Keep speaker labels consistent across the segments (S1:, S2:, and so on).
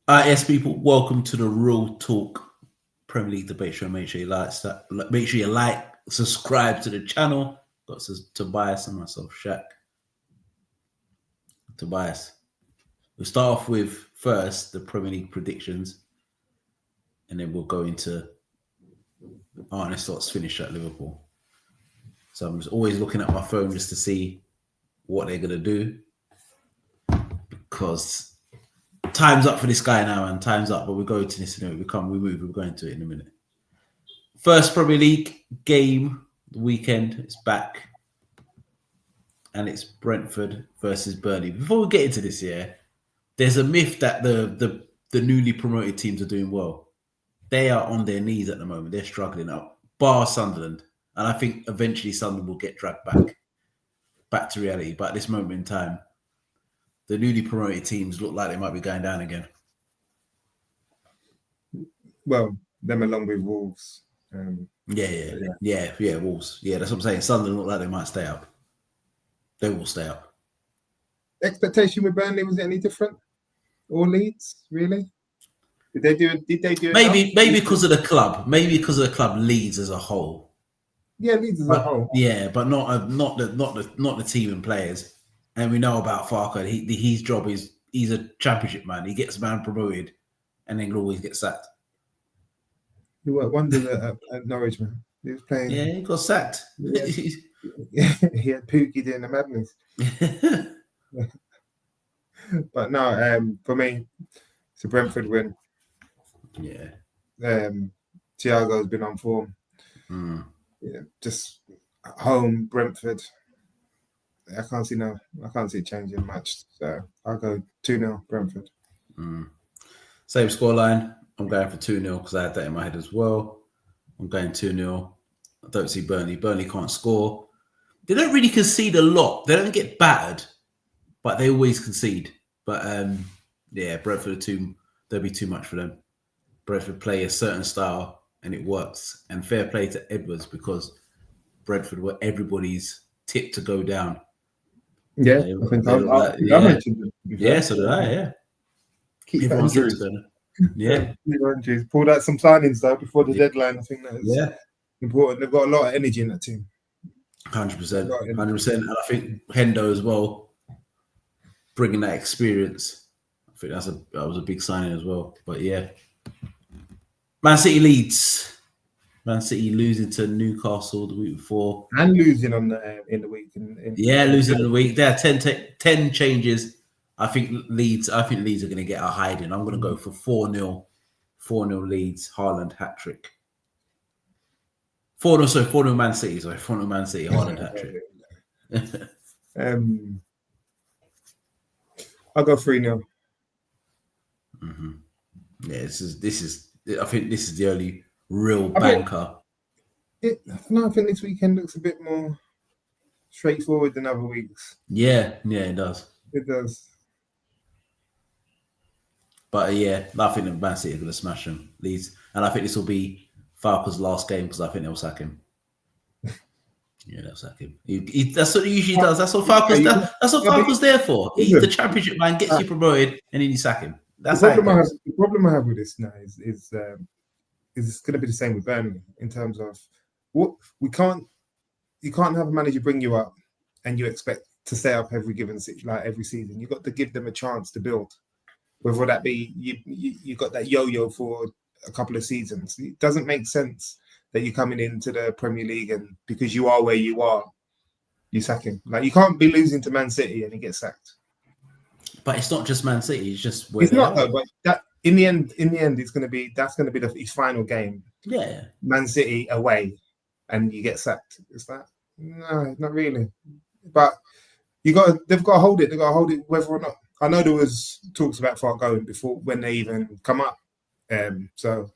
S1: Yes, people, welcome to the Real Talk Premier League debate show. Make sure you like, subscribe to the channel. Got Tobias and myself, Shaq. Tobias. We'll start off with first the Premier League predictions, and then we'll go into Arne Slott's finish at Liverpool. So I'm just always looking at my phone just to see what they're gonna do, because time's up for this guy now, and time's up. But we'll go to this in a minute. We move. We're going to it in a minute. First Premier League game, the weekend. It's back, and it's Brentford versus Burnley. Before we get into this, there's a myth that the newly promoted teams are doing well. They are on their knees at the moment. They're struggling up, bar Sunderland, and I think eventually Sunderland will get dragged back to reality. But at this moment in time, the newly promoted teams look like they might be going down again.
S2: Well, them along with Wolves.
S1: Wolves. Yeah, that's what I'm saying. Sunderland look like they might stay up. They will stay up.
S2: Expectation with Burnley, was it any different? Or Leeds, really? Did they do it?
S1: Maybe because of the club. Maybe because of the club, Leeds as a whole.
S2: Yeah, Leeds as a whole.
S1: Yeah, but not the team and players. And we know about Farker. His job is he's a championship man. He gets man promoted, and then he'll always get sacked.
S2: He wondered at Norwich, man. He was playing.
S1: Yeah, he got sacked.
S2: Yeah. He had Pookie doing the madness. But no, for me, it's a Brentford win.
S1: Yeah.
S2: Thiago's been on form. Yeah, just home Brentford. I can't see it changing much. So I'll go 2-0 Brentford.
S1: Same scoreline. I'm going for 2-0 because I had that in my head as well. I'm going 2-0. I don't see Burnley. Burnley can't score. They don't really concede a lot. They don't get battered, but they always concede. But Brentford there'll be too much for them. Brentford play a certain style and it works. And fair play to Edwards, because Brentford were everybody's tip to go down.
S2: Yeah, I think I mentioned it.
S1: Yeah, so did I, yeah.
S2: Keep
S1: Everyone's tip to
S2: injuries.
S1: go down. Yeah.
S2: Injuries. Pulled out some signings though before the deadline. I think that is important. They've got a lot of energy in that team.
S1: 100%. 100%. And I think Hendo as well, bringing that experience. I think that was a big signing as well. But yeah. Man City leads. Man City losing to Newcastle the week before.
S2: And losing in the week.
S1: Losing in the week. There are 10 changes. I think Leeds are going to get a hiding. I'm going to go for 4-0. 4-0 Leeds. Haaland hat-trick. 4-0 Man City. Sorry, 4-0 Man City. Haaland hat-trick.
S2: I'll go 3-0.
S1: Yeah, this is. I think this is the only real banker.
S2: I think this weekend looks a bit more straightforward than other weeks.
S1: Yeah, it does.
S2: It does.
S1: But I think the Man City are going to smash them, Leeds, and I think this will be Falca's last game because I think they'll sack him. Yeah, they'll sack him. That's what he usually does. That's what Falca's. That's what Falca's there for. He's the championship man, gets you promoted, and then you sack him. That's
S2: the problem I have with this now is it's going to be the same with Burnley in terms of what you can't have a manager bring you up and you expect to stay up every season. You've got to give them a chance to build. Whether that be you got that yo-yo for a couple of seasons. It doesn't make sense that you're coming into the Premier League and because you are where you are, you sack him. Like, you can't be losing to Man City and he gets sacked.
S1: But it's not just Man City. It's just where
S2: it's not though. But that in the end, that's going to be his final game.
S1: Yeah,
S2: Man City away, and you get sacked. Is that no? Not really. But they've got to hold it. They've got to hold it whether or not. I know there was talks about far going before when they even come up. So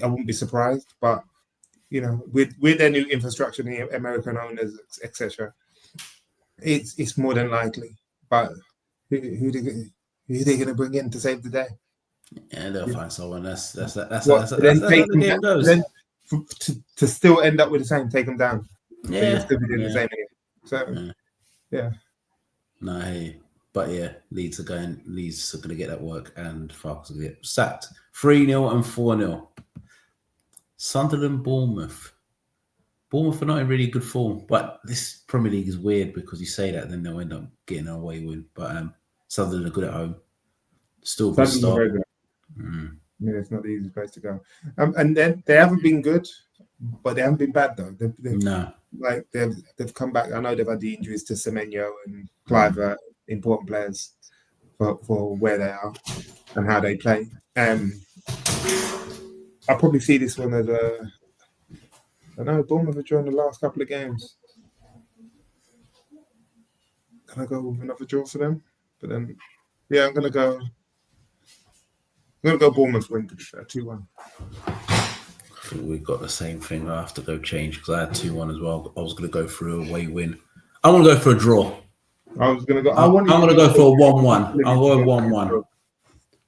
S2: I wouldn't be surprised. But with their new infrastructure, the American owners, etc., it's more than likely. But who are they going to bring in to save the day?
S1: Yeah, they'll find someone. That's how the game goes.
S2: Then to still end up with the same, take them down.
S1: Yeah,
S2: still be doing the same again. So yeah.
S1: No, But yeah, Leeds are going to get that work, and Farke's going to get sacked. 3-0 and 4-0. Sunderland, Bournemouth. Bournemouth are not in really good form, but this Premier League is weird because you say that, then they'll end up getting an away win. But Sunderland are good at home. Still good start.
S2: Yeah, it's not the easiest place to go. And then they haven't been good, but they haven't been bad though. They've come back. I know they've had the injuries to Semenyo and Clive, important players for where they are and how they play. I probably see this one as I know Bournemouth have drawn the last couple of games. Can I go with another draw for them? But then, yeah, I'm gonna go Bournemouth win 2-1.
S1: I think we've got the same thing. I have to go change because I had 2-1 as well. I was going to go for a away win. I want to go for a draw.
S2: I'm going to go
S1: for a 1-1. I'll go 1-1.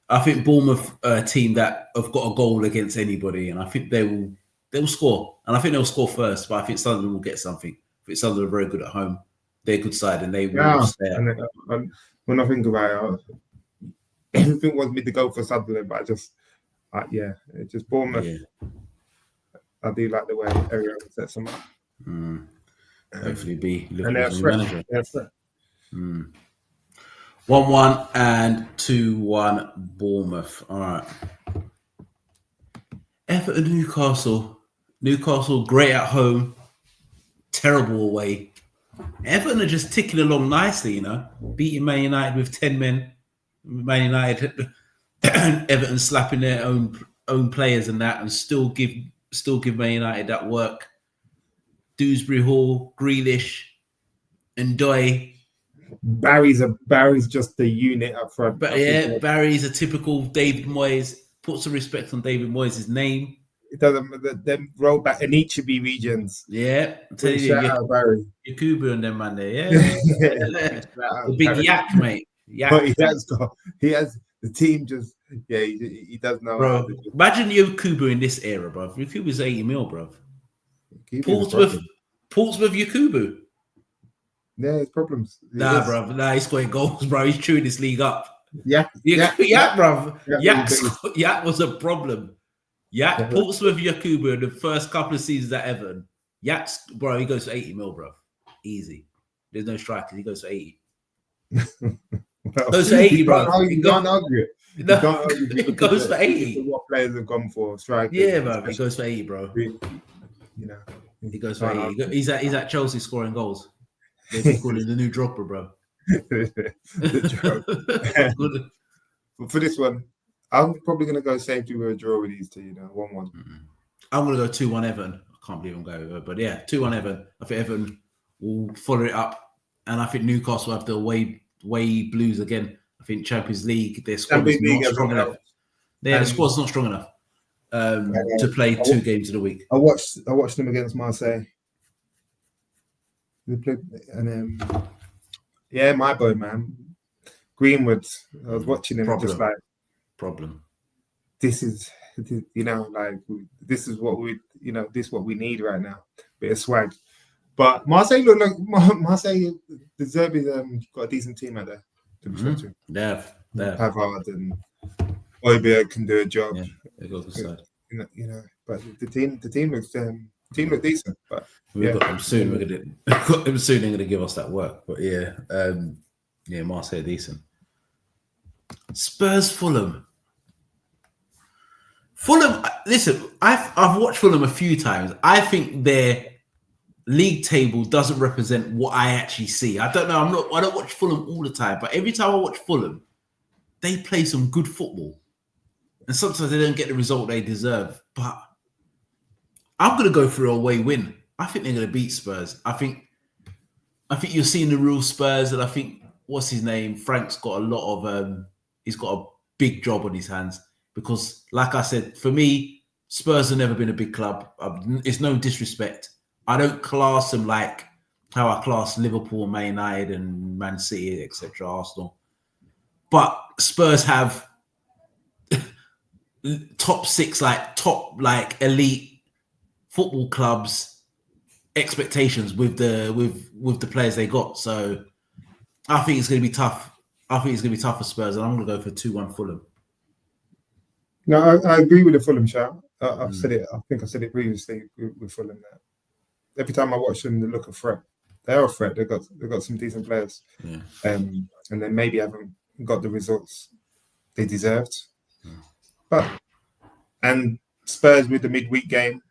S1: I think Bournemouth are a team that have got a goal against anybody, and I think they will score. And I think they'll score first, but I think Sunderland will get something. I think Sunderland are very good at home. They're a good side, and they will stay up.
S2: And when I think about it, everything wants me to go for Sunderland, but it's just Bournemouth. Yeah. I do like the way everyone sets them up.
S1: Hopefully, be
S2: Liverpool's manager.
S1: 1-1 and 2-1 Bournemouth. All right. Everton, Newcastle. Newcastle great at home, terrible away. Everton are just ticking along nicely, beating Man United with 10 men. Man United, Everton slapping their own players and that, and still give Man United that work. Dewsbury Hall, Grealish, and Doy.
S2: Barry's just the unit up front.
S1: But yeah, Barry's a typical David Moyes. Put some respect on David Moyes' name.
S2: It doesn't. Them roll back in each of the regions.
S1: Yeah, I'm telling you,
S2: Barry.
S1: Yakubu and them man there. Yeah, the big yak, mate. Yak.
S2: But he has the team. Just he does know.
S1: Bro, imagine Yakubu in this era, bro. Yakubu's 80 mil, bro. Portsmouth Yakubu.
S2: Yeah, his problems.
S1: Bro. He's scoring goals, bro. He's chewing this league up.
S2: Yeah,
S1: bro. Yak was a problem. Portsmouth Yakubu in the first couple of seasons at Everton. Bro, he goes for 80 mil, bro. Easy. There's no strikers. He goes for 80. Goes for 80, bro.
S2: You can't argue it.
S1: He goes for 80.
S2: What players have gone for strikers?
S1: Yeah, bro. He goes for 80, bro. He goes for 80. He's at Chelsea scoring goals. They're calling the new Drogba, bro.
S2: For this one, I'm probably going to go safety with a draw with these two, 1-1.
S1: I'm going to go 2-1 Everton. I can't believe I'm going with it, but yeah, 2-1 Everton. I think Everton will follow it up, and I think Newcastle have the away blues again. I think Champions League, their squad is not strong enough. The squad's not strong enough to play 2 games in a week.
S2: I watched them against Marseille. They played, and my boy, man, Greenwood. I was watching him just like
S1: problem.
S2: This is this is what we need right now. Bit of swag. But Marseille look like Marseille. The Zerbi's got a decent team out there. To be fair to.
S1: They have.
S2: Pavard and Oibia can do a job.
S1: Yeah, they go for side.
S2: But the team looks decent. But
S1: we've got them soon. They're going to give us that work. But Marseille are decent. Spurs, Fulham. Listen, I've watched Fulham a few times. I think their league table doesn't represent what I actually see. I don't know. I don't watch Fulham all the time, but every time I watch Fulham, they play some good football, and sometimes they don't get the result they deserve. But I'm going to go for a away win. I think they're going to beat Spurs. I think you're seeing the real Spurs, and I think what's his name? Frank's got a lot of. He's got a big job on his hands because, like I said, for me, Spurs have never been a big club. It's no disrespect. I don't class them like how I class Liverpool, Man United, and Man City, etc., Arsenal. But Spurs have top 6, top elite football clubs expectations with the players they got. So I think it's going to be tough. I think it's going to be tough for Spurs, and I'm going to go for 2-1 Fulham.
S2: No, I agree with the Fulham shout. I've said it. I think I said it previously with Fulham. That every time I watch them, they look a threat. They are a threat. They've got some decent players, and then maybe haven't got the results they deserved. And Spurs with the midweek game,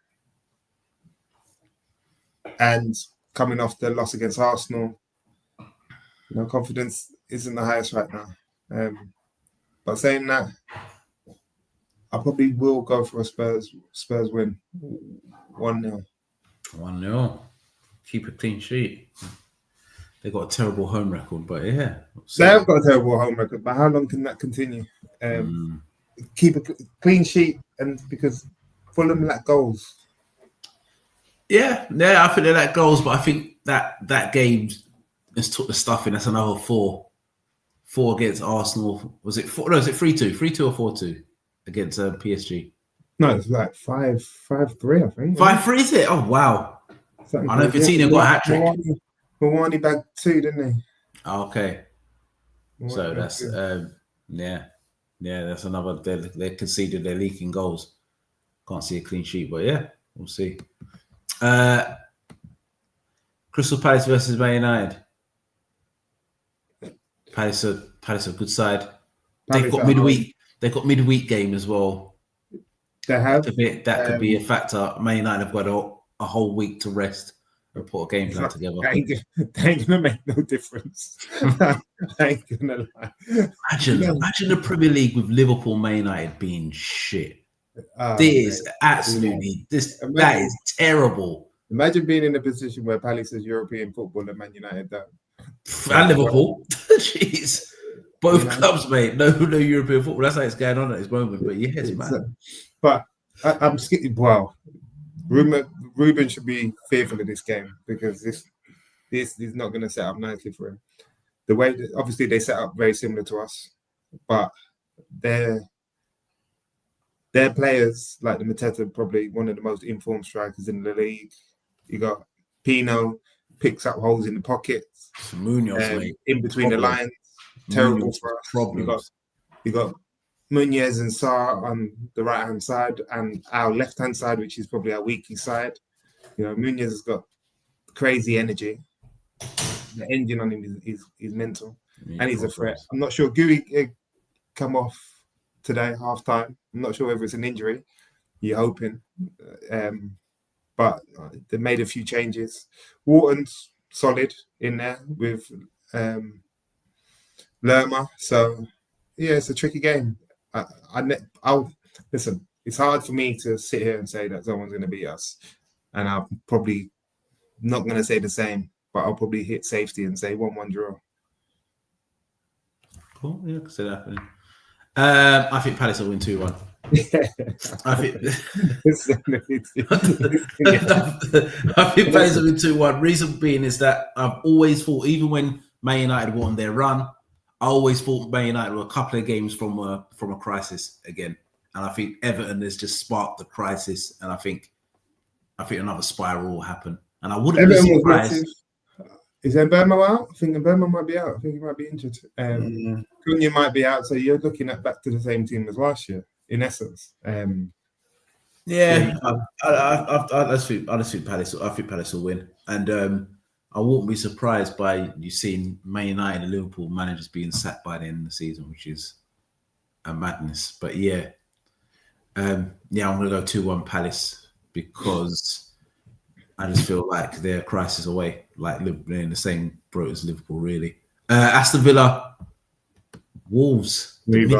S2: and coming off the loss against Arsenal, confidence isn't the highest right now. But saying that, I probably will go for a Spurs win, 1-0.
S1: 1-0. Keep a clean sheet. They've got a terrible home record, but yeah.
S2: They have got a terrible home record, but how long can that continue? Keep a clean sheet, and because Fulham lack goals.
S1: Yeah, I think they lack goals, but I think that game has took the stuff in. That's another 4 against Arsenal. Was it 4? No, was it 3-2? 3-2 or 4-2 against PSG?
S2: No, it's like 5-3, I think.
S1: 5-3, is it? Oh, wow.
S2: Something
S1: I know Coutinho got a hat-trick.
S2: Mawani bagged 2, didn't he?
S1: Okay. So that's, that's another, they conceded, they're leaking goals. Can't see a clean sheet, but yeah, we'll see. Crystal Palace versus Man United. Palace are good side. They've got midweek. They've got midweek game as well.
S2: They have.
S1: That could be a factor. Man United have got a whole week to rest and put a game plan together.
S2: They ain't gonna make no difference. I ain't gonna lie.
S1: Imagine the Premier League with Liverpool, Man United being shit. That is terrible.
S2: Imagine being in a position where Palace is European football and Man United don't.
S1: And Liverpool. Jeez. Both clubs, mate. No European football. That's how it's going on at this moment. But yes, man.
S2: But I'm scared. Wow. Ruben should be fearful of this game because this is not going to set up nicely for him. The way that, obviously they set up very similar to us, but their players, like the Mateta, probably one of the most informed strikers in the league. You got Pino, picks up holes in the pockets.
S1: Munoz,
S2: in between the lines. Terrible for us. You got Munoz and Sarr on the right-hand side and our left-hand side, which is probably our weakest side. Munoz has got crazy energy. The engine on him is mental. And he's a threat. I'm not sure. Gui come off today, half-time. I'm not sure whether it's an injury. You're hoping. But they made a few changes. Wharton's solid in there with Lerma. So, yeah, it's a tricky game. I'll listen. It's hard for me to sit here and say that someone's going to beat us, and I'm probably not going to say the same. But I'll probably hit safety and say 1-1 draw.
S1: Cool. Yeah, I can see that happening. I think Palace will win 2-1. I think Palace will win 2-1. Reason being is that I've always thought, even when Man United were on their run, I always thought Man United were a couple of games from a crisis again, and I think Everton has just sparked the crisis, and I think another spiral will happen, and I wouldn't be surprised.
S2: Is Mbeumo out? I think Mbeumo might be out. I think he might be injured. Cunha might be out, so you're looking at back to the same team as last year, in essence.
S1: I think Palace will win, and I won't be surprised by you seeing Man United and Liverpool managers being sacked by the end of the season, which is a madness. But I'm going to go 2-1 Palace because I just feel like they're a crisis away, like they're in the same boat as Liverpool, really. Aston Villa, Wolves.
S2: This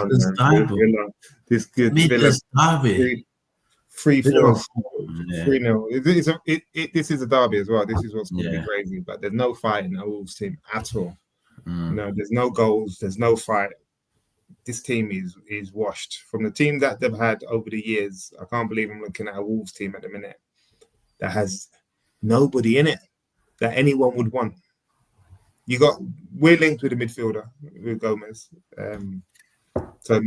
S2: good
S1: Midlands derby.
S2: 3-4, 3-0. This is a derby as well. This is what's going to be crazy. But there's no fight in the Wolves team at all. There's no goals. There's no fight. This team is washed. From the team that they've had over the years, I can't believe I'm looking at a Wolves team at the minute that has nobody in it that anyone would want. We're linked with a midfielder, with Gomez. So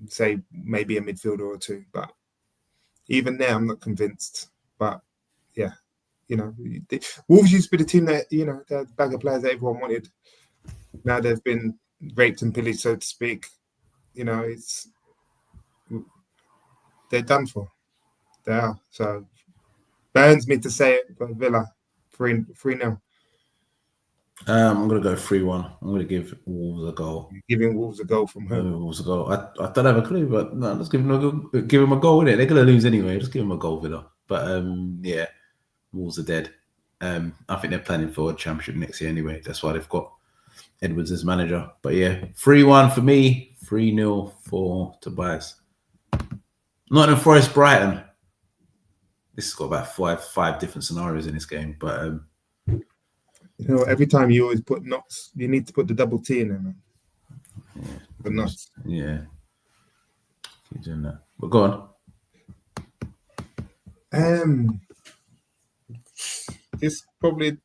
S2: say maybe a midfielder or two, but even there, I'm not convinced. But yeah, Wolves used to be the team that, they had a bag of players that everyone wanted. Now they've been raped and pillaged, so to speak. They're done for. They are. So burns me to say it, but Villa 3-0.
S1: I'm going to go 3-1. I'm going to give Wolves a goal.
S2: You're giving Wolves a goal from home.
S1: Wolves a goal. I don't have a clue, but no, let's give them a goal, innit? They're going to lose anyway. Just give them a goal, Villa. But yeah, Wolves are dead. I think they're planning for a championship next year anyway. That's why they've got Edwards as manager. But yeah, 3-1 for me, 3-0 for Tobias. Nottingham Forest, Brighton. This has got about five different scenarios in this game, but
S2: every time you always put knots, you need to put the double T in there, man.
S1: Yeah,
S2: the knots.
S1: Yeah, keep doing that. But go
S2: on. This probably.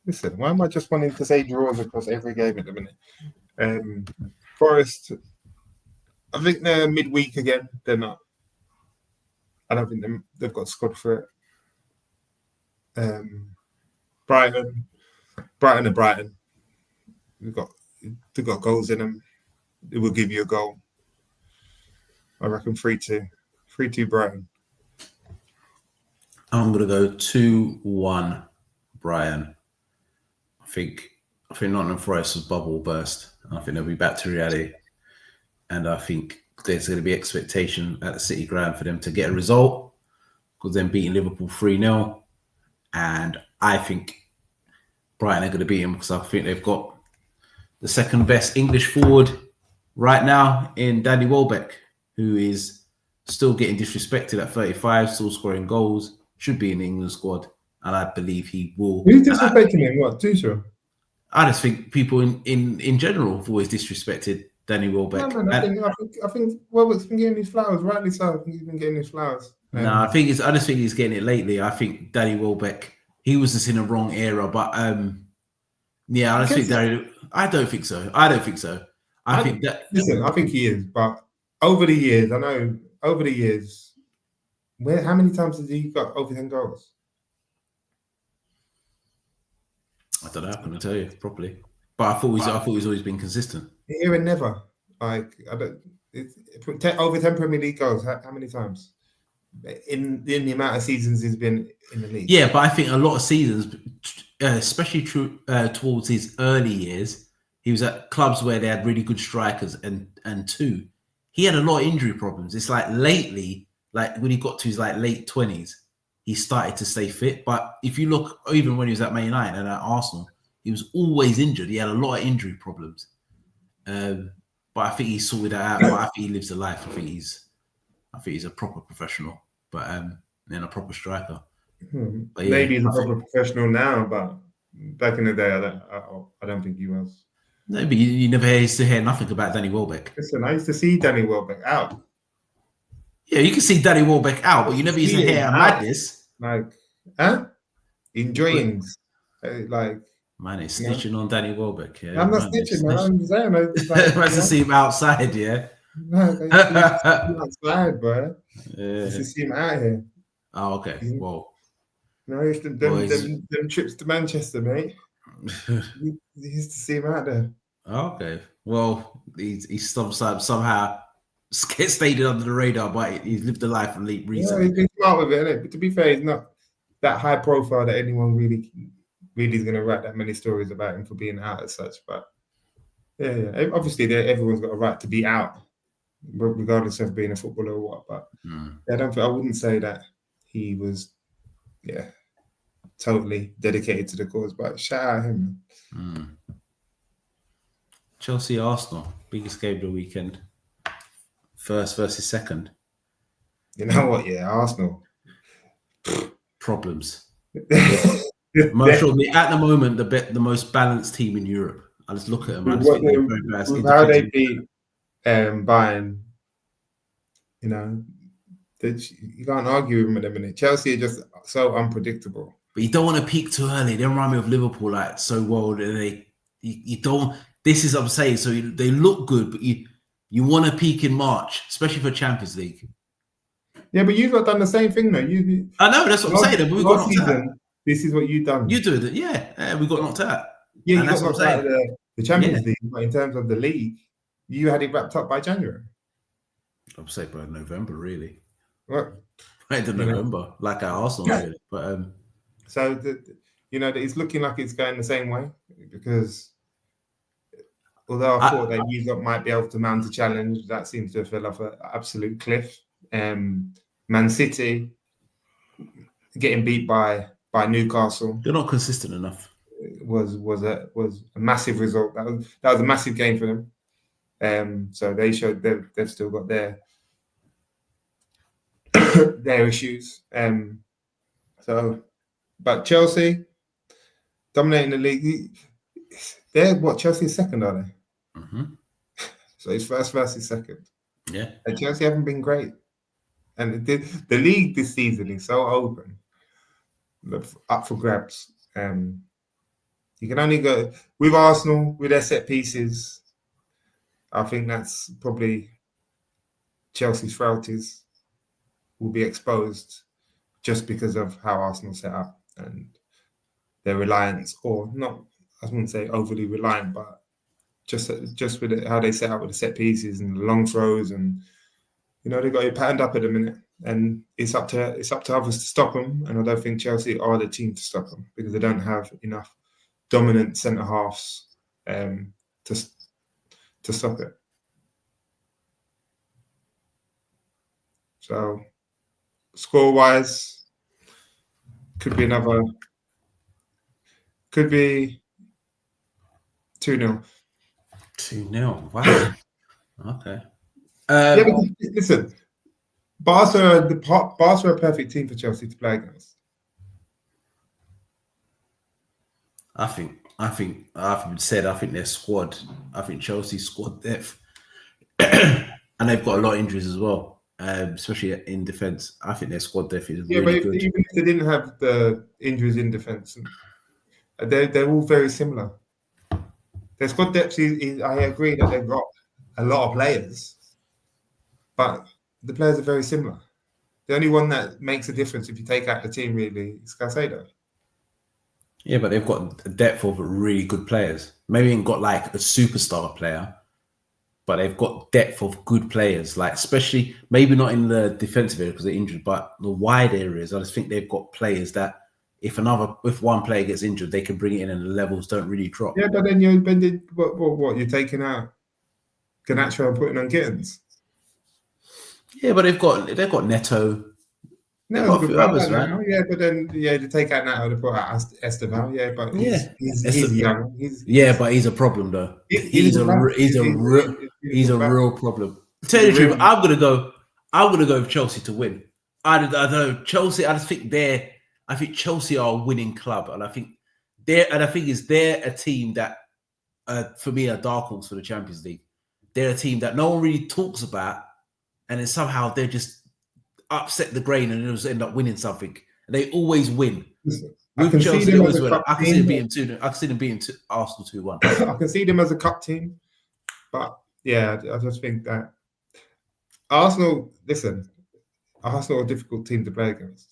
S2: Listen, why am I just wanting to say draws across every game at the minute? Forest, I think they're midweek again. They're not. I don't think they've got squad for it. Brighton are Brighton. They've got goals in them. It will give you a goal. I reckon 3-2. 3-2 Brighton.
S1: I'm going to go 2-1 Brighton. I think Nottingham Forest's bubble burst. I think they'll be back to reality. And I think there's going to be expectation at the City ground for them to get a result, because they're beating Liverpool 3-0. And I think Brighton are going to beat them, because I think they've got the second best English forward right now in Danny Welbeck, who is still getting disrespected at 35, still scoring goals, should be in the England squad, and I believe he will.
S2: Who's disrespecting him? What, Tuchel?
S1: I just think people in general have always disrespected Danny Welbeck.
S2: No, man, I think Welbeck's been getting his flowers, rightly so. I think he's been getting his flowers.
S1: I just think he's getting it lately. I think Danny Welbeck, he was just in a wrong era, but yeah, I don't think so. I think that.
S2: Listen, I think he is, but over the years, how many times has he got over 10 goals?
S1: I don't know. I couldn't tell you properly, but I thought he's always been consistent.
S2: Here and never. Like, over 10 Premier League goals. How many times? In the amount of seasons he's been in the league.
S1: Yeah, but I think a lot of seasons, especially towards his early years, he was at clubs where they had really good strikers, and he had a lot of injury problems. It's like lately, like when he got to his late 20s, he started to stay fit. But if you look, even when he was at Man United and at Arsenal, he was always injured. He had a lot of injury problems. But I think he sorted that out. But I think he lives a life. I think he's a proper professional, but and a proper striker.
S2: But yeah, maybe he's a proper professional now, but back in the day, I don't think he was.
S1: No, but you never used to hear nothing about Danny Welbeck.
S2: Listen, I used to see Danny Welbeck out.
S1: Yeah, you can see Danny Welbeck out, but you never used to hear madness.
S2: In dreams.
S1: Man, it's snitching on Danny Welbeck. Yeah,
S2: I'm not snitching, man. I'm saying,
S1: nice to see him outside, yeah.
S2: No, they outside, bro.
S1: Yeah.
S2: Just to see him out here.
S1: Oh, okay. Well,
S2: no, it's them trips to Manchester, mate. You used to see him out there.
S1: Okay. Well, he's somehow stayed under the radar, but he's lived a life recently.
S2: Yeah, he's been smart with it, innit? But to be fair, he's not that high profile that anyone really is going to write that many stories about him for being out as such. But yeah. Obviously, everyone's got a right to be out, regardless of being a footballer or what. But I wouldn't say that he was, totally dedicated to the cause. But shout out him.
S1: Chelsea Arsenal, biggest game of the weekend. First versus second.
S2: You know what? Yeah, Arsenal
S1: problems. At the moment, the most balanced team in Europe. I just look at them.
S2: How they beat Bayern, you can't argue with them at the minute. Chelsea are just so unpredictable.
S1: But you don't want to peak too early. They remind me of Liverpool, so well. You don't. This is what I'm saying. So they look good, but you want to peak in March, especially for Champions League.
S2: Yeah, but you've not done the same thing, though.
S1: I know, that's what I'm saying. But we got knocked out.
S2: This is what you've done.
S1: You do it, yeah. We got knocked out.
S2: Yeah, you got knocked out the Champions League, but in terms of the league, you had it wrapped up by January.
S1: I'd say by November, really.
S2: Well,
S1: Right to November, like our Arsenal did. But
S2: so it's looking like it's going the same way, because although I thought that you might be able to mount a challenge, that seems to have fell off an absolute cliff. Man City getting beat by Newcastle.
S1: They're not consistent enough.
S2: Was a massive result. That was a massive game for them. So they showed they've still got their issues. But Chelsea dominating the league. They're Chelsea's second, are they?
S1: Mm-hmm.
S2: So it's first versus second.
S1: Yeah.
S2: And Chelsea haven't been great. And the league this season is so open, up for grabs. You can only go with Arsenal with their set pieces. I think that's probably Chelsea's frailties will be exposed just because of how Arsenal set up and their reliance, or not. I wouldn't say overly reliant, but just with how they set up with the set pieces and the long throws, and they got it patterned up at the minute, and it's up to others to stop them. And I don't think Chelsea are the team to stop them because they don't have enough dominant centre halves to stop it. So score wise, could be 2-0.
S1: 2-0. Wow. Okay.
S2: Yeah, but listen, Barca are a perfect team for Chelsea to play against.
S1: I think their squad. I think Chelsea's squad depth, and they've got a lot of injuries as well, especially in defence. I think their squad depth is really good.
S2: Even if they didn't have the injuries in defence, they're all very similar. Their squad depth is I agree that they've got a lot of players, but the players are very similar. The only one that makes a difference if you take out the team really is Caicedo.
S1: Yeah, but they've got a depth of really good players. Maybe ain't got like a superstar player, but they've got depth of good players. Like especially maybe not in the defensive area because they're injured, but the wide areas. I just think they've got players that if one player gets injured, they can bring it in and the levels don't really drop.
S2: Yeah, but then what you're taking out Garnacho and putting on Gittins.
S1: Yeah, but they've got Neto. They've got a few others, right?
S2: Yeah, but then to take out Neto to put out Esteban. Yeah, but he's young.
S1: But he's a problem though. He's a real problem. To tell you the truth, I'm gonna go with Chelsea to win. I don't know Chelsea. I think Chelsea are a winning club, and I think they're a team that, for me, are dark horse for the Champions League. They're a team that no one really talks about, and then somehow they just upset the grain and they'll end up winning something. And they always win. With Chelsea, they always win. I can see them beating 2. I can see them beating Arsenal 2-1.
S2: I can see them as a cup team, but yeah, I just think that Arsenal are a difficult team to play against.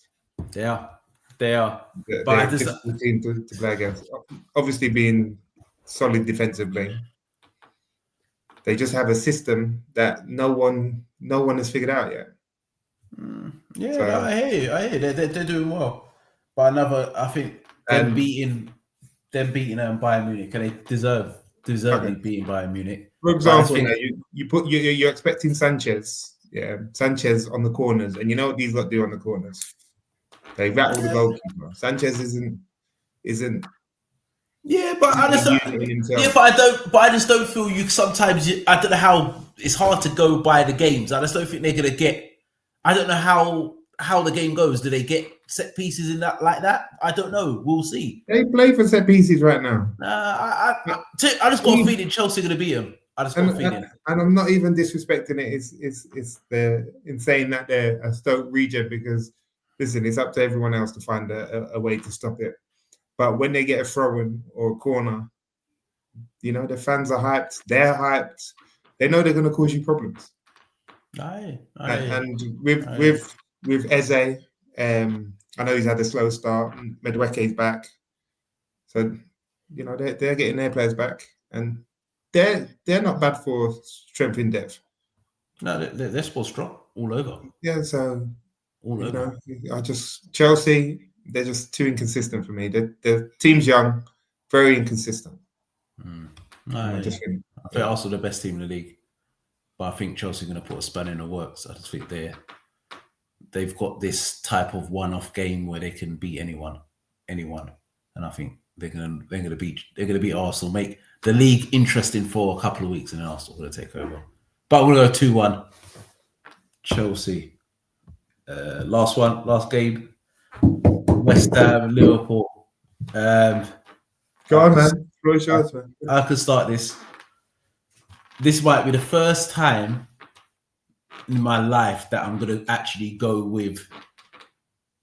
S1: They are. They're
S2: a difficult team to play against. Obviously, being solid defensively, they just have a system that no one has figured out yet.
S1: Yeah, so, I hear you. They're doing well. But I think them beating Bayern Munich, and they deservedly beating Bayern Munich.
S2: For example, you're expecting Sanchez on the corners, and you know what these lot do on the corners? They rattle the goalkeeper. Sanchez isn't.
S1: Yeah, but I just don't feel you. Sometimes I don't know how it's hard to go by the games. I just don't think they're gonna get. I don't know how the game goes. Do they get set pieces in that like that? I don't know. We'll see.
S2: They play for set pieces right now.
S1: I just got a feeling Chelsea are gonna beat them. I just got a feeling.
S2: And I'm not even disrespecting it. It's in saying that they're a Stoke region because listen, it's up to everyone else to find a way to stop it. But when they get a throw-in or a corner, the fans are hyped. They're hyped. They know they're going to cause you problems. And with Eze, I know he's had a slow start. Madueke's back, so they're getting their players back. and they're not bad for strength in depth.
S1: No, their squad's strong all over.
S2: Yeah, so
S1: All over.
S2: Chelsea, they're just too inconsistent for me. The team's young, very inconsistent.
S1: I think Arsenal are the best team in the league, but I think Chelsea are going to put a spanner in the works. I just think they've got this type of one-off game where they can beat anyone, and I think they're going to beat Arsenal, make the league interesting for a couple of weeks, and then Arsenal are going to take over. But we'll go 2-1 Chelsea. Last game, West Ham, Liverpool.
S2: Go on, man. Man.
S1: I could start this. This might be the first time in my life that I'm going to actually go with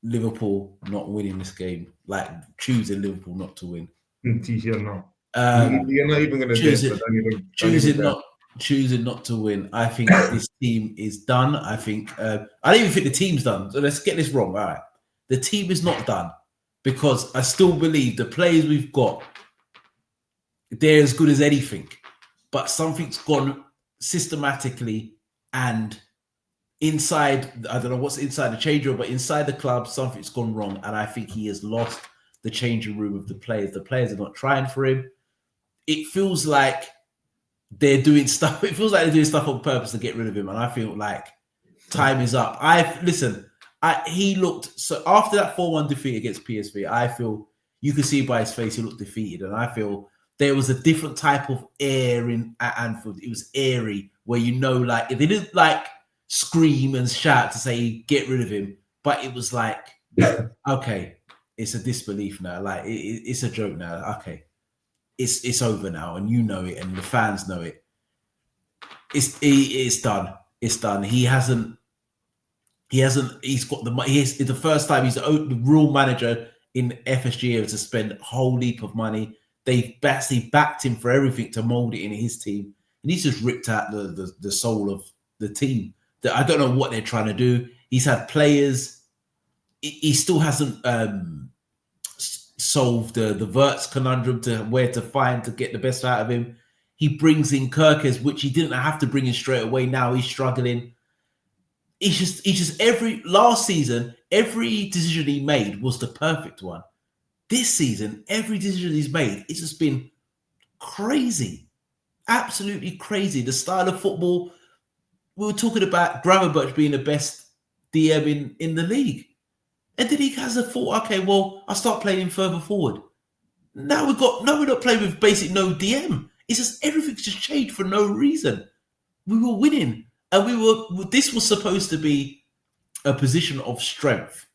S1: Liverpool not winning this game, like choosing Liverpool not to win.
S2: You're not. You're not even going to
S1: choosing not to win. I think this team is done. I don't even think the team's done. So let's get this wrong. All right, the team is not done because I still believe the players we've got, they're as good as anything, but something's gone systematically and inside. I don't know what's inside the change room, but inside the club, something's gone wrong, and I think he has lost the changing room of the players. The players are not trying for him. It feels like they're doing stuff. It feels like they're doing stuff on purpose to get rid of him, and I feel like time is up. He looked so after that 4-1 defeat against PSV. I feel you could see by his face he looked defeated, and I feel there was a different type of air at Anfield. It was airy, where like they didn't like scream and shout to say get rid of him, but it was like, okay, it's a disbelief now. Like it's a joke now. Okay, it's over now, and you know it, and the fans know it. It's done. It's done. He's got the money. It's the first time he's the real manager in FSG to spend a whole heap of money. They basically backed him for everything to mold it in his team, and he's just ripped out the soul of the team. I don't know what they're trying to do. He's had players. He still hasn't solved the Wirtz conundrum to where to find to get the best out of him. He brings in Kirkes, which he didn't have to bring in straight away. Now he's struggling. He's just last season, every decision he made was the perfect one. This season, every decision he's made, it's just been crazy. Absolutely crazy. The style of football, we were talking about Gravenberch being the best DM in the league. And then he has a thought, okay, well, I'll start playing him further forward. Now we're not playing with basic no DM. It's just everything's just changed for no reason. We were winning. And this was supposed to be a position of strength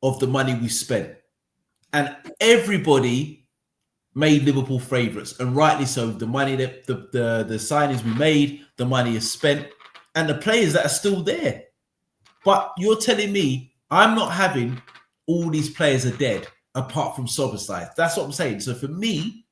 S1: of the money we spent. And everybody made Liverpool favourites, and rightly so. The money that the signings we made, the money is spent, and the players that are still there. But you're telling me I'm not having all these players are dead apart from Soberside. That's what I'm saying. So for me,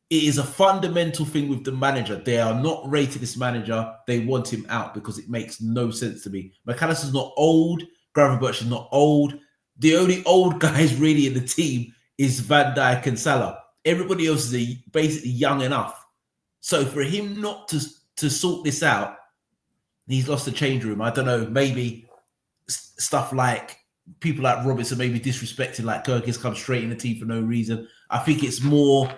S1: it is a fundamental thing with the manager. They are not rated this manager. They want him out because it makes no sense to me. McAllister's not old. Gravenberch is not old. The only old guys really in the team is Van Dijk and Salah. Everybody else is basically young enough. So for him not to sort this out, he's lost the change room. I don't know, maybe stuff like people like Robertson maybe disrespecting, like Kirkes come straight in the team for no reason. I think it's more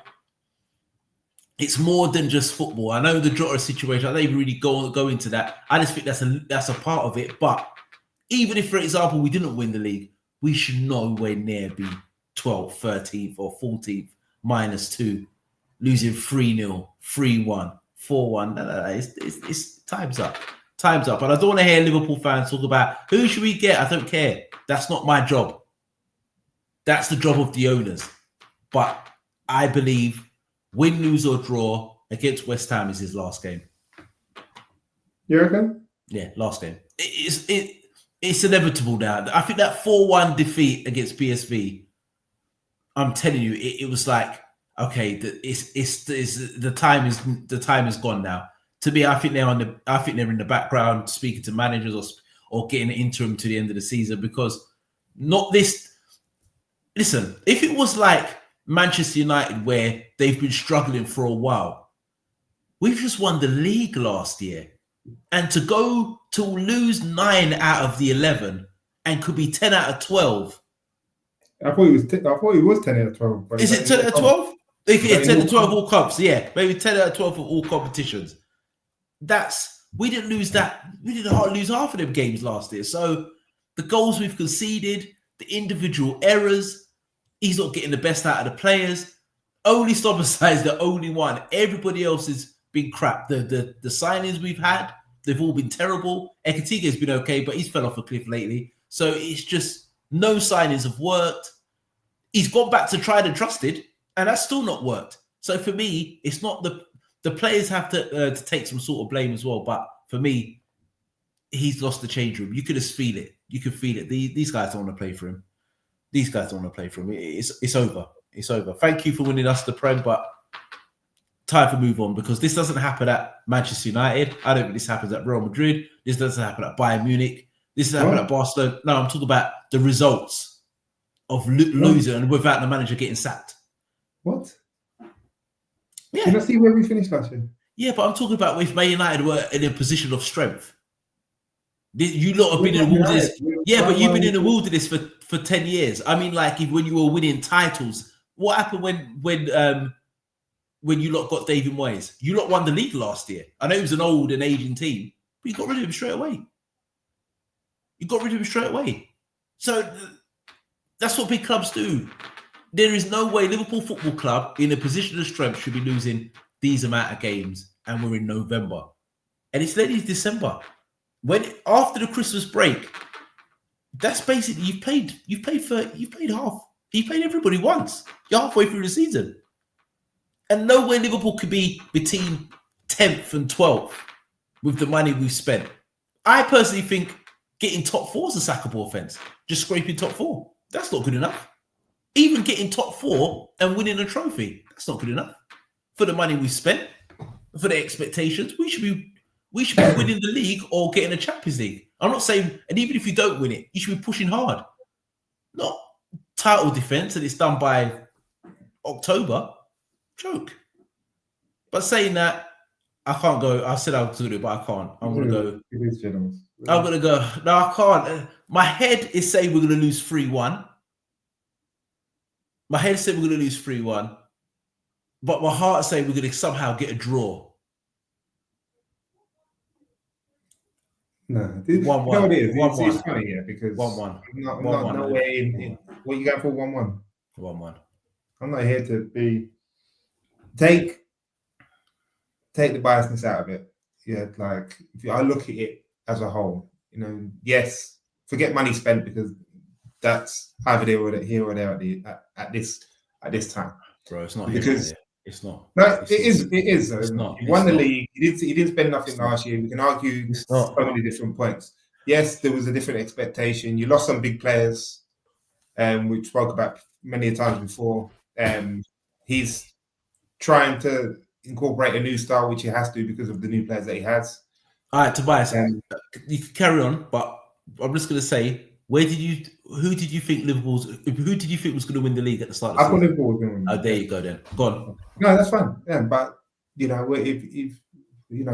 S1: than just football. I know the Jota situation, I don't even really go into that. I just think that's a part of it. But even if, for example, we didn't win the league, we should nowhere near be 12th, 13th, or 14th, -2, losing 3-0, 3-1, 4-1. No. It's time's up. Time's up. And I don't want to hear Liverpool fans talk about who should we get. I don't care. That's not my job. That's the job of the owners. But I believe win, lose, or draw against West Ham is his last game.
S2: You reckon?
S1: Yeah, last game. It's inevitable now. I think that 4-1 defeat against PSV, I'm telling you, it was like, okay, the time is gone now. To me, I think they're in the background speaking to managers or getting an interim to the end of the season because not this. Listen, if it was like Manchester United, where they've been struggling for a while. We've just won the league last year. And to go to lose 9 out of the 11 and could be 10 out of 12.
S2: I thought it was 10 out of 12. But
S1: Is it 10 out of 12? Yeah, 10 out of 12 all cups. Yeah, maybe 10 out of 12 for all competitions. We didn't lose that. We didn't hardly lose half of them games last year. So the goals we've conceded, the individual errors, he's not getting the best out of the players. Only Stobasai is the only one. Everybody else has been crap. The signings we've had, they've all been terrible. Ekatiga's been okay, but he's fell off a cliff lately. So it's just no signings have worked. He's gone back to tried and trusted, and that's still not worked. So for me, it's not the players have to take some sort of blame as well. But for me, he's lost the change room. You could just feel it. You could feel it. These guys don't want to play for him. These guys don't want to play for him. It's over. It's over. Thank you for winning us the Prem, but time to move on because this doesn't happen at Manchester United. I don't think this happens at Real Madrid. This doesn't happen at Bayern Munich. This doesn't happen at Barcelona. No, I'm talking about the results of losing and without the manager getting sacked.
S2: What?
S1: Yeah.
S2: Did I see where we finished last year?
S1: Yeah, but I'm talking about if Man United were in a position of strength. You lot have been in the wilderness. Yeah, but you've been in the wilderness for 10 years. I mean, like when you were winning titles, what happened when you lot got David Moyes? You lot won the league last year. I know it was an old and aging team, but you got rid of him straight away. So that's what big clubs do. There is no way Liverpool Football Club in a position of strength should be losing these amount of games, and we're in November, and it's late in December. When after the Christmas break, that's basically you've played half. You've played everybody once. You're halfway through the season, and no way Liverpool could be between 10th and 12th with the money we've spent. I personally think getting top 4 is a sackable offence. Just scraping top 4, that's not good enough. Even getting top 4 and winning a trophy, that's not good enough. For the money we spent, for the expectations, we should be winning the league or getting a Champions League. I'm not saying, and even if you don't win it, you should be pushing hard. Not title defense and it's done by October. Joke. But saying that, I can't go. I said I was going to do it, but I can't. I'm going to go.
S2: It is generous.
S1: I'm going to go. No, I can't. My head is saying we're going to lose 3-1. My head said we're going to lose 3-1. But my heart is saying we're going to somehow get a draw.
S2: No,
S1: 1-1.
S2: You know what it is?
S1: 1-1.
S2: It's funny, yeah, because
S1: 1-1.
S2: No way. What you going for 1-1?
S1: 1-1.
S2: I'm not here to be take the biasness out of it. Yeah, like if I look at it as a whole, yes, forget money spent because that's either here or there at this time.
S1: Bro, it's not
S2: because
S1: it's not.
S2: No, it is. Though,
S1: it's not.
S2: He won the league. He didn't spend nothing last year. We can argue so many different points. Yes, there was a different expectation. You lost some big players, we spoke about many times before. He's trying to incorporate a new style, which he has to because of the new players that he has.
S1: All right, Tobias, you can carry on, but I'm just going to say, who did you think was going to win the league at the start of the season?
S2: I thought Liverpool was going to win.
S1: Oh, there you go then. Go on.
S2: No, that's fine. Yeah, but if the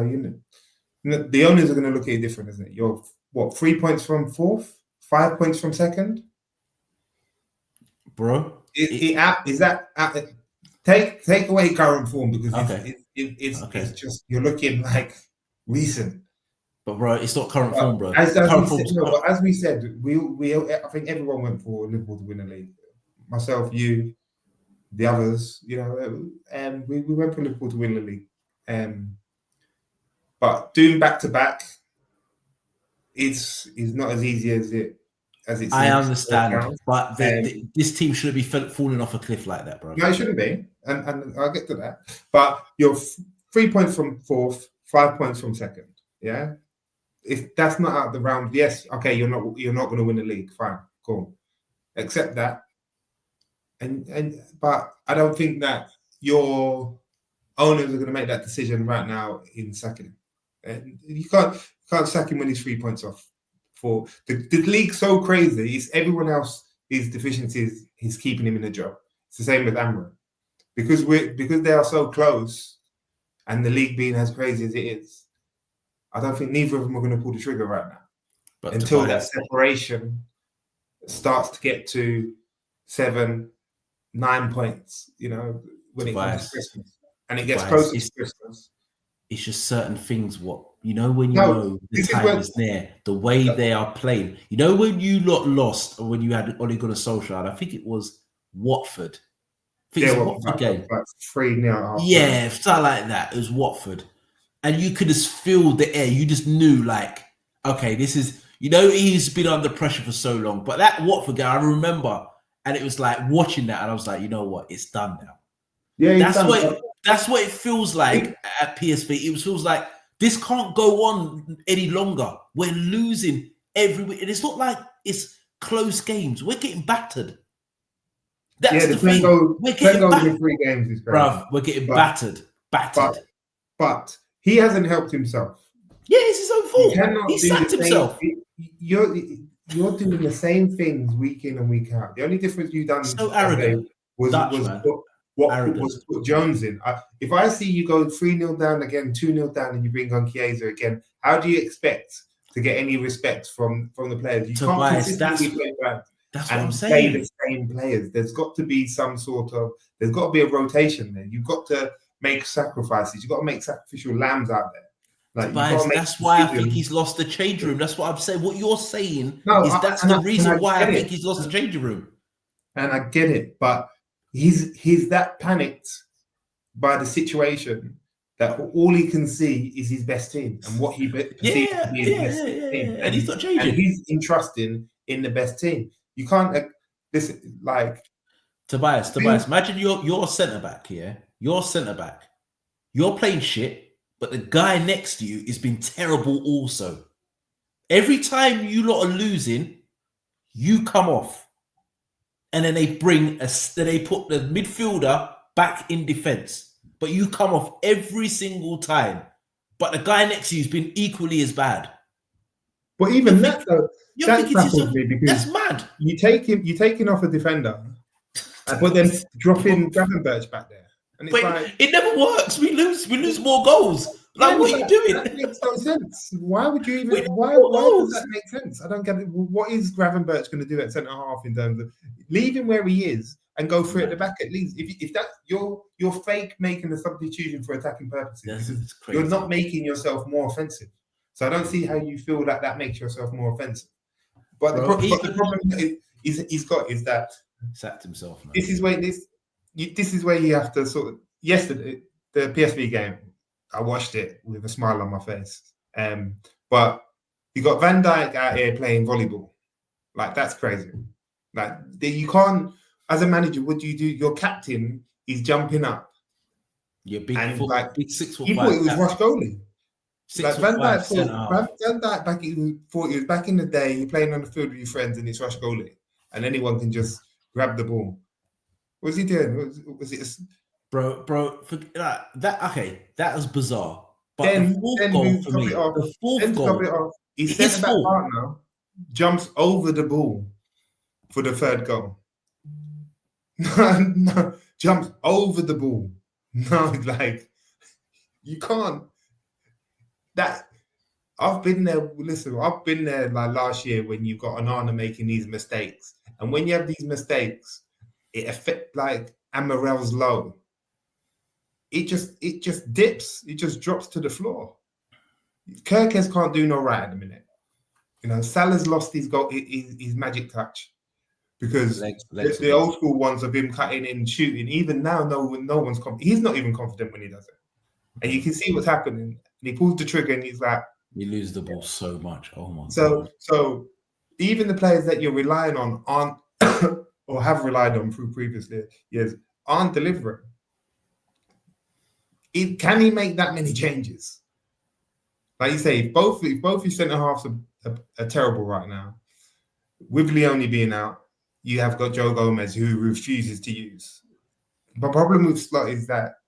S2: owners are going to look at it different, isn't it? You're 3 points from 4th, 5 points from 2nd,
S1: bro.
S2: Is that take away current form because it's just you're looking like recent.
S1: But bro, it's not current form, bro.
S2: As we said, we I think everyone went for Liverpool to win the league. Myself, you, the others, and we went for Liverpool to win the league. But doing back to back, it's not as easy as it seems.
S1: I understand, but this team shouldn't be falling off a cliff like that, bro.
S2: No, it shouldn't be, and I'll get to that. But you're 3 points from 4th, 5 points from 2nd. Yeah. If that's not out of the round, yes, okay, you're not going to win the league. Fine, cool, accept that. But I don't think that your owners are going to make that decision right now in sacking him. And you can't sack him when he's 3 points off. For the league's so crazy, it's everyone else his deficiencies. He's keeping him in the job. It's the same with Amra. Because they are so close and the league being as crazy as it is, I don't think neither of them are going to pull the trigger right now.
S1: But
S2: until that separation starts to get to 7, 9 points, when it comes to Christmas. And it gets closer to Christmas.
S1: It's just certain things when know the time is there, the way they are playing. When you lost or when you had Ole Gunnar Solskjaer, I think it was Watford. I think it was Watford game.
S2: Like 3-0.
S1: Yeah, something like that. It was Watford. And you could just feel the air. You just knew, like, okay, this is, he's been under pressure for so long. But that Watford game, I remember, and it was like watching that, and I was like, you know what? It's done now.
S2: Yeah,
S1: that's what it feels like at PSV. It feels like this can't go on any longer. We're losing every week. And it's not like it's close games. We're getting battered. That's the thing. We're getting battered.
S2: In 3 games is crazy.
S1: Bruv, we're getting battered.
S2: But he hasn't helped himself.
S1: Yeah, it's his own fault. He sacked himself.
S2: You're doing the same things week in and week out. The only difference you've done
S1: so arrogant
S2: was put Jones in. If I see you go 3-0 down again, 2-0 down, and you bring on Chiesa again, how do you expect to get any respect from the players? You can't consistently play back.
S1: That's what I'm
S2: Play
S1: saying.
S2: the same players. There's got to be there's got to be a rotation there. You've got to make sacrifices. You've got to make sacrificial lambs out there.
S1: That's why I think he's lost the change room. That's what I'm saying. What you're saying that's the reason why I think he's lost the change room.
S2: And I get it, but he's that panicked by the situation that all he can see is his best team and what he perceives to be his best team.
S1: And he's not changing.
S2: And he's entrusting in the best team. You can't listen, like
S1: Tobias. Imagine you're centre back here. You're centre back. You're playing shit, but the guy next to you has been terrible also. Every time you lot are losing, you come off. And then they they put the midfielder back in defense. But you come off every single time. But the guy next to you has been equally as bad.
S2: But even that baffles me because
S1: that's mad.
S2: You're taking off a defender, but then dropping Gravenberch back there. And it's like,
S1: it never works. We lose more goals. Like, what are you doing?
S2: That makes no sense. Why would you even? Why does that make sense? I don't get it. What is Gravenberch going to do at centre half in terms of leave him where he is and go through at the back at least? If that's you're fake making a substitution for attacking purposes because you're not making yourself more offensive. So I don't see how you feel that makes yourself more offensive. But the problem he's got is that
S1: sacked himself. Man.
S2: This is where you have to sort of. Yesterday, the PSV game, I watched it with a smile on my face. But you got Van Dijk out here playing volleyball. Like, that's crazy. Like, you can't, as a manager, what do you do? Your captain is jumping up.
S1: You're big 6 foot 5.
S2: He thought it was Rush goalie. Like Van Dijk thought he was back in the day, you're playing on the field with your friends and it's Rush goalie. And anyone can just grab the ball. What was he doing? Was it
S1: Bro, that was bizarre. But
S2: then,
S1: the fourth goal for me, the fourth goal,
S2: his centre-back partner jumps over the ball for the third goal. No, jumps over the ball. No, like, you can't. I've been there. Listen, I've been there like last year when you got Onana making these mistakes, and when you have these mistakes, it affects like Amarel's low. It just dips. It just drops to the floor. Kirkes can't do no right at the minute. Salah's lost his goal, his magic touch because the old school ones of him cutting in, shooting. Even now, no one's confident. He's not even confident when he does it, and you can see what's happening. And he pulls the trigger, and he's like,
S1: "You lose the ball so much." Oh my
S2: God! So even the players that you're relying on aren't, or have relied on through previous years, aren't delivering. Can he make that many changes? Like you say, if both your centre halves are terrible right now, with Leone being out, you have got Joe Gomez who refuses to use. The problem with Slot is that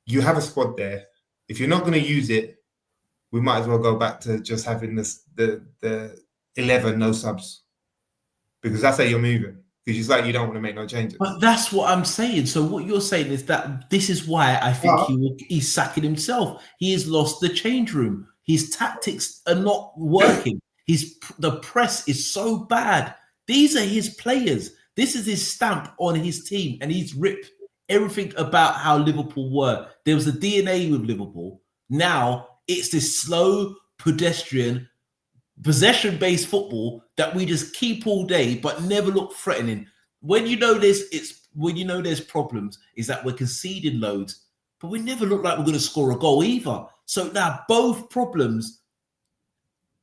S2: you have a squad there. If you're not going to use it, we might as well go back to just having the 11 no subs, because that's how you're moving. because it's like you don't want to make no changes.
S1: But that's what I'm saying. So what you're saying is that this is why I think he's sacking himself. He has lost the change room. His tactics are not working. The press is so bad. These are his players. This is his stamp on his team, and he's ripped everything about how Liverpool were. There was a DNA with Liverpool. Now it's this slow, pedestrian, possession-based football that we just keep all day, but never look threatening. When you know there's problems, is that we're conceding loads, but we never look like we're going to score a goal either. So now both problems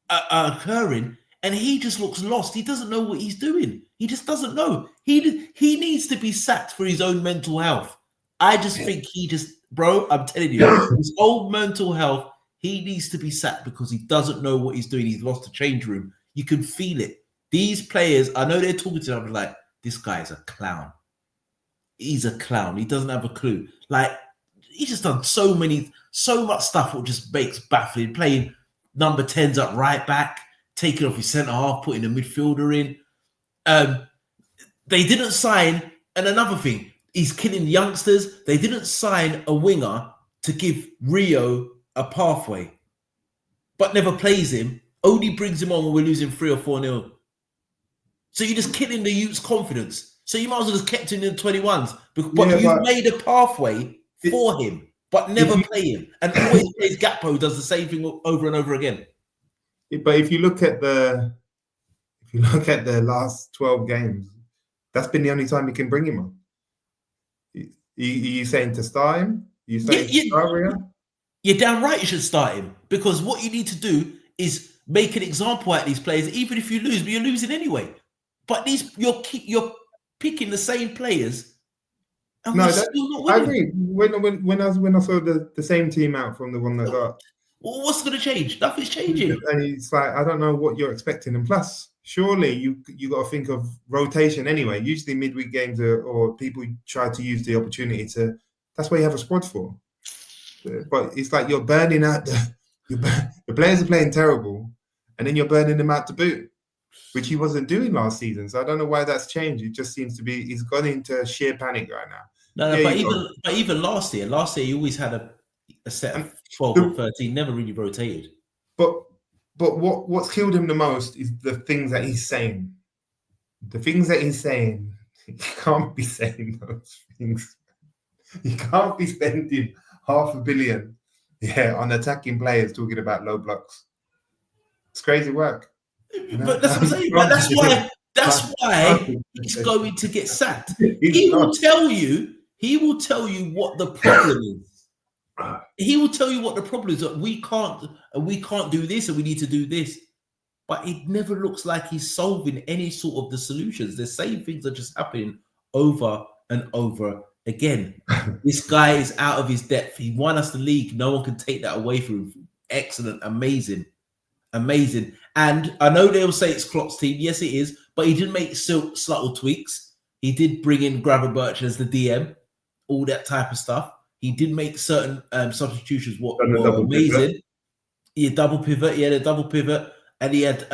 S1: are occurring, and he just looks lost. He doesn't know what he's doing. He just doesn't know. He needs to be sacked for his own mental health. I just think bro, I'm telling you, his own mental health, he needs to be sacked because he doesn't know what he's doing. He's lost the change room. You can feel it. These players, I know they're talking to him like, this guy's a clown. He's a clown. He doesn't have a clue. Like, he's just done so much stuff that just makes baffling. Playing number 10s up right back, taking off his centre half, putting a midfielder in. They didn't sign, and another thing, he's killing youngsters. They didn't sign a winger to give Rio a pathway, but never plays him, only brings him on when we're losing 3 or 4-0. So you're just killing the youth's confidence. So you might as well just kept him in the 21s. But you've made a pathway for him, but never play him. And always plays Gakpo, does the same thing over and over again.
S2: But if you look at the last 12 games, that's been the only time you can bring him on. Are you saying to start him? You saying to start Rio?
S1: You're damn right you should start him, because what you need to do is make an example out of these players, even if you lose, but you're losing anyway. But you're picking the same players, and we're still not winning.
S2: I agree. When I saw the same team out from the one that got,
S1: well, what's going to change? Nothing's changing.
S2: And it's like, I don't know what you're expecting. And plus, surely you got to think of rotation anyway. Usually midweek games or people try to use the opportunity to. That's what you have a squad for. But it's like you're burning out the players are playing terrible, and then you're burning them out to boot, which he wasn't doing last season. So I don't know why that's changed. It just seems to be he's gone into sheer panic right now.
S1: But even last year he always had a set of 12 or 13, never really rotated.
S2: But what's killed him the most is the things that he's saying. The things that he's saying, he can't be saying those things. He can't be spending $500 million on attacking players talking about low blocks. It's crazy work.
S1: But that's what I'm saying. But that's why he's going to get sacked. He will tell you what the problem is. He will tell you what the problem is. That we can't do this, and we need to do this. But it never looks like he's solving any sort of the solutions. The same things are just happening over and over again. This guy is out of his depth. He won us the league. No one can take that away from him. Excellent, amazing. And I know they'll say it's Klopp's team. Yes, it is. But he did make subtle tweaks. He did bring in Gravenberch as the DM, all that type of stuff. He did make certain substitutions were amazing. He had double pivot. He had a double pivot, and he had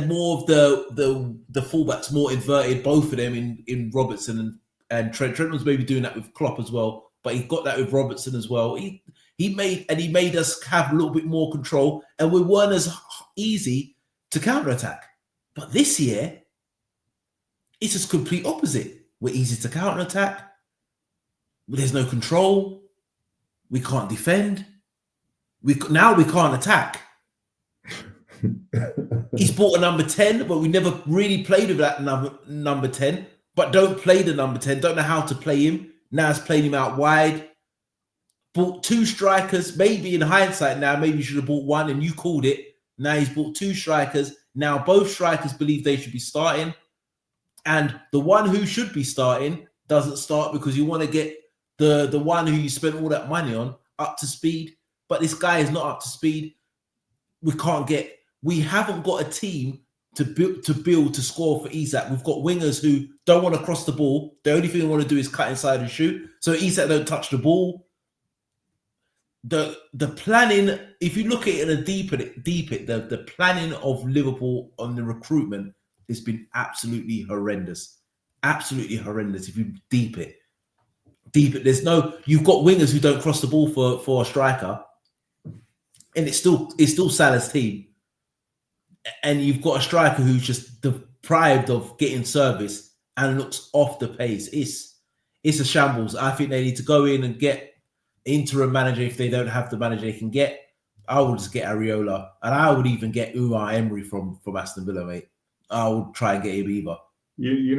S1: more of the fullbacks more inverted, both of them in Robertson and Trent. Trent was maybe doing that with Klopp as well, but he got that with Robertson as well. He made us have a little bit more control, and we weren't as easy to counterattack. But this year, it's just complete opposite. We're easy to counterattack. There's no control. We can't defend. We can't attack. He's bought a number 10, but we never really played with that number 10. But don't play the number 10. Don't know how to play him. Now he's playing him out wide. Bought 2 strikers. Maybe in hindsight now, maybe you should have bought one and you called it. Now he's bought 2 strikers. Now both strikers believe they should be starting. And the one who should be starting doesn't start because you want to get the one who you spent all that money on up to speed. But this guy is not up to speed. We haven't got a team to build to score for Isak. We've got wingers who don't want to cross the ball. The only thing they want to do is cut inside and shoot. So Isak don't touch the ball. The planning, if you look at it in a deep it, the planning of Liverpool on the recruitment It's been absolutely horrendous. Absolutely horrendous. If you deep it. There's no. You've got wingers who don't cross the ball for a striker, and it's still Salah's team. And you've got a striker who's just deprived of getting service and looks off the pace. It's a shambles. I think they need to go in and get interim manager if they don't have the manager they can get. I would just get Areola, and I would even get Umar Emery from Aston Villa, mate. I would try and get him either.
S2: You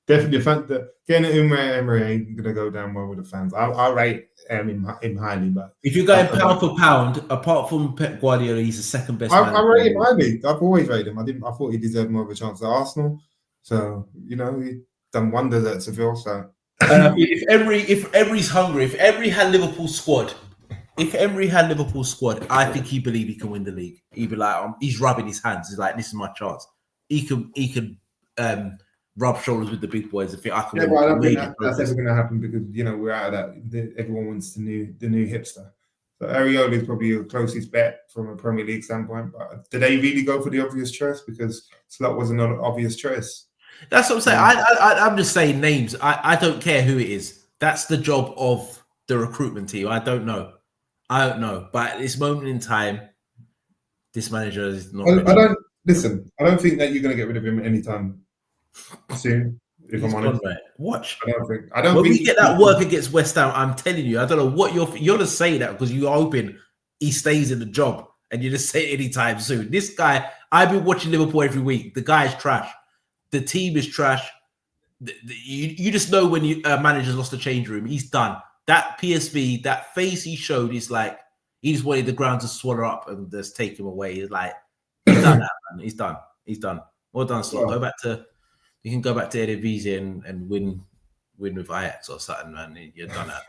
S2: definitely the fact that getting Umar Emery ain't gonna go down well with the fans. I rate him highly, but
S1: if you're going pound for pound, apart from Pep Guardiola, he's the second best.
S2: I rate him highly. I've always rated him. I thought he deserved more of a chance at Arsenal. So he done wonders at Seville. So
S1: if Emery's hungry, if Emery had Liverpool's squad, I think he believe he can win the league. He'd be like, he's rubbing his hands. He's like, this is my chance. He could rub shoulders with the big boys. I think I can.
S2: Yeah, but I don't think that's ever going to happen because we're out of that. Everyone wants the new hipster. So Areola is probably your closest bet from a Premier League standpoint. But did they really go for the obvious choice? Because Slot wasn't an obvious choice.
S1: That's what I'm saying. I'm just saying names. I don't care who it is. That's the job of the recruitment team. I don't know. But at this moment in time, this manager is not.
S2: I don't think that you're going to get rid of him anytime soon. If I'm honest,
S1: watch.
S2: I don't
S1: when
S2: think
S1: we get that work against West Ham, I'm telling you, I don't know what you're just saying that because you're hoping he stays in the job and you just say it anytime soon. This guy, I've been watching Liverpool every week. The guy is trash. The team is trash. You just know when a manager's lost the change room, he's done. That PSV, that face he showed, is like he just wanted the ground to swallow up and just take him away. He's like, he's done that, man. He's done. Well done, Slot. You can go back to Eredivisie and win with Ajax or something, man. You're done that.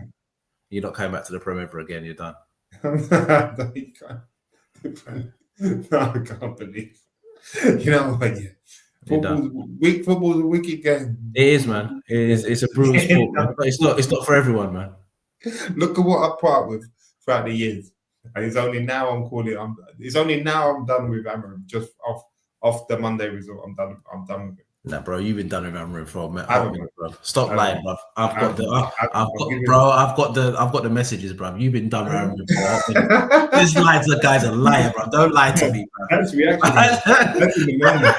S1: You're not coming back to the Premier ever again. You're done.
S2: No, I can't believe. What? Football's a wicked game.
S1: It is, man. It is. It's a brutal sport, man. But it's not for everyone, man.
S2: Look at what I've put up with throughout the years, and it's only now I'm done with Amorim. Just off the Monday result, I'm done with it.
S1: Nah, bro, you've been done with Amorim for a minute, bro. Stop lying, bro. I've got the messages, bro. You've been done with Amorim for a minute. This guy's a liar, bro. Don't lie to me, bro.
S2: That's reaction. That's in the moment.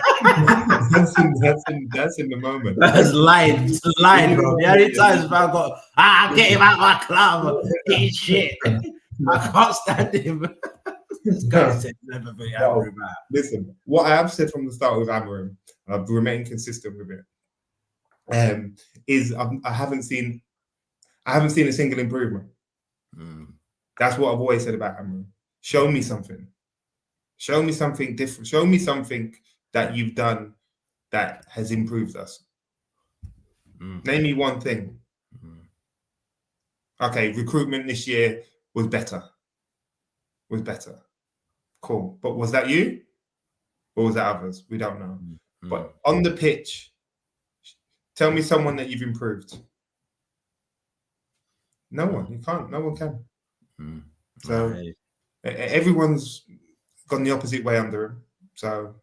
S2: That's in the moment.
S1: That's lying. It's lying, bro. The only times I've got, get him out of my club. He's shit. I can't stand him. This guy said never be Amorim out.
S2: Listen, what I have said from the start with Amorim, I've remained consistent with it. Is I haven't seen a single improvement. That's what I've always said about Amorim. Show me something. Show me something different. Show me something that you've done that has improved us. Name me one thing. Okay, recruitment this year was better. Cool. But was that you? Or was that others? We don't know. But on the pitch, tell me someone that you've improved. No one. You can't. No one can. So everyone's gone the opposite way under him. So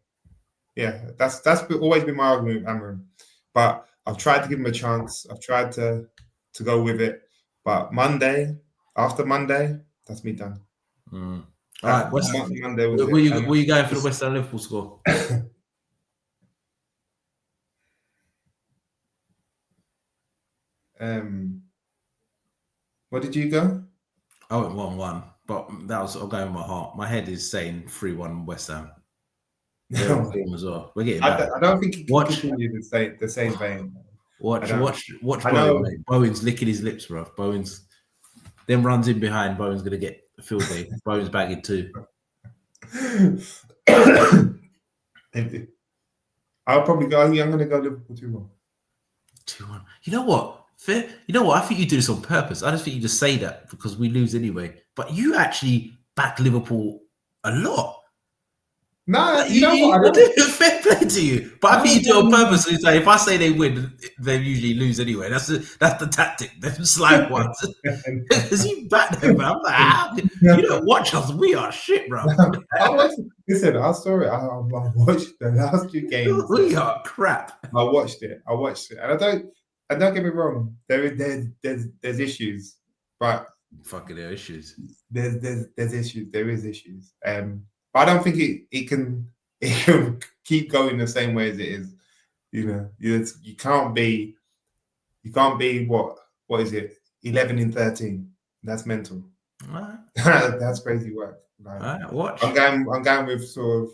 S2: yeah, that's always been my argument with Amorim. But I've tried to give him a chance. I've tried to go with it. But after Monday, that's me done.
S1: All right,
S2: Monday was
S1: were you going for the West Ham Liverpool score?
S2: What did you go?
S1: I went 1-1, but that was going with my heart. My head is saying 3-1 West Ham. As well. We're getting back.
S2: I don't think he can continue the same vein.
S1: Watch Bowen, mate. Bowen's licking his lips, bro. Bowen's then runs in behind. Bowen's gonna get a field day. Bowen's bagging too.
S2: I'll probably go. I'm gonna go Liverpool 2-1.
S1: 2-1. You know what? Fair. You know what? I think you do this on purpose. I just think you just say that because we lose anyway. But you actually back Liverpool a lot.
S2: No, you
S1: You,
S2: know what? I
S1: you
S2: don't.
S1: do fair play to you, but I think you do it on
S2: No.
S1: purpose. So if I say they win, they usually lose anyway. That's the tactic. Them slime ones, because you back them, man. I'm like, you don't watch us. We are shit, bro.
S2: Listen, our story. I watched the last 2 games.
S1: We are crap.
S2: I watched it, and don't get me wrong. There's issues, but
S1: Fucking their issues.
S2: there's issues. There is issues. But I don't think it can keep going the same way as it is. You know, you can't be what is it? 11 in 13. That's mental.
S1: All right.
S2: That's crazy work. Like,
S1: All right, watch.
S2: I'm going with sort of.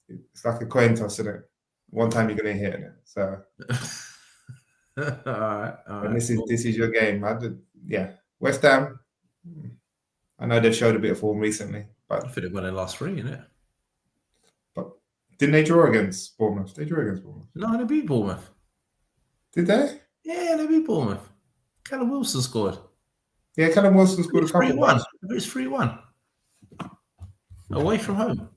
S2: It's like a coin toss, isn't it? One time you're gonna hit it. So.
S1: All right.
S2: And this is your game. West Ham. I know they've showed a bit of form recently,
S1: I
S2: but
S1: think they've won their last 3, innit?
S2: didn't they draw against Bournemouth? They drew against Bournemouth.
S1: No, they beat Bournemouth.
S2: Did they?
S1: Yeah, they beat Bournemouth. Callum Wilson scored.
S2: Yeah, Callum Wilson scored a
S1: It's
S2: couple.
S1: 3-1. It's 3-1. Away from home.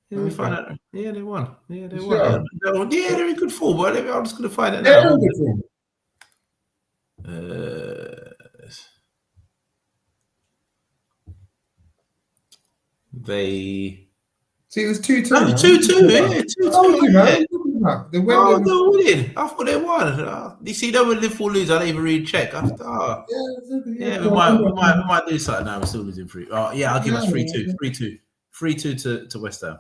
S1: Yeah, we find out. Yeah, they won. Yeah, they won. Yeah, they're in good form. But I'm just going to find it now.
S2: They're in good form.
S1: They.
S2: See, it was 2-2.
S1: Oh, 2-2. Yeah, 2-2.
S2: Oh, you
S1: Yeah.
S2: know, they went.
S1: Oh, they're winning. I thought they won. You see, they when Liverpool lose, I don't even really check. After, we might do something now. We're still losing 3. Oh, yeah, I'll give us 3-2. 3-2. 3-2 to West Ham.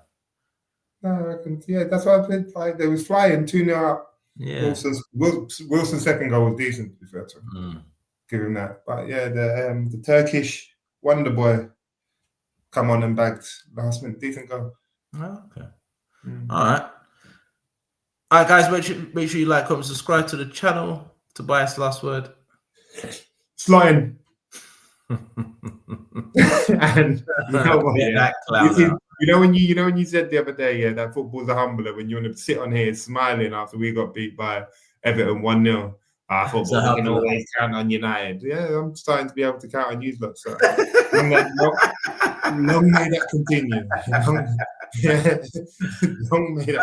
S2: No, I reckon. Yeah, that's why I played. Like, they was flying 2-0 up.
S1: Yeah.
S2: Wilson's second goal was decent, to be fair to him. Give him that. But yeah, the Turkish wonder boy come on and bagged last minute. Decent goal.
S1: Oh, okay. All right. All right, guys, make sure you like, comment, subscribe to the channel. Tobias, last word.
S2: Slime. And you know what? Yeah. You know when you said the other day, yeah, that football's a humbler when you want to sit on here smiling after we got beat by Everton 1-0. Football, you can always count on United. Yeah, I'm starting to be able to count on you lot. So long may that continue. Long may that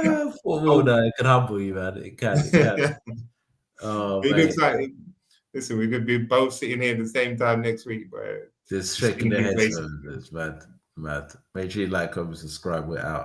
S2: continue.
S1: Football, no, it can humble you, man. It can. Oh,
S2: it looks like. Listen, we could be both sitting here at the same time next week, but
S1: just shaking their heads. It's mad. Make sure you like, comment, subscribe. We're out.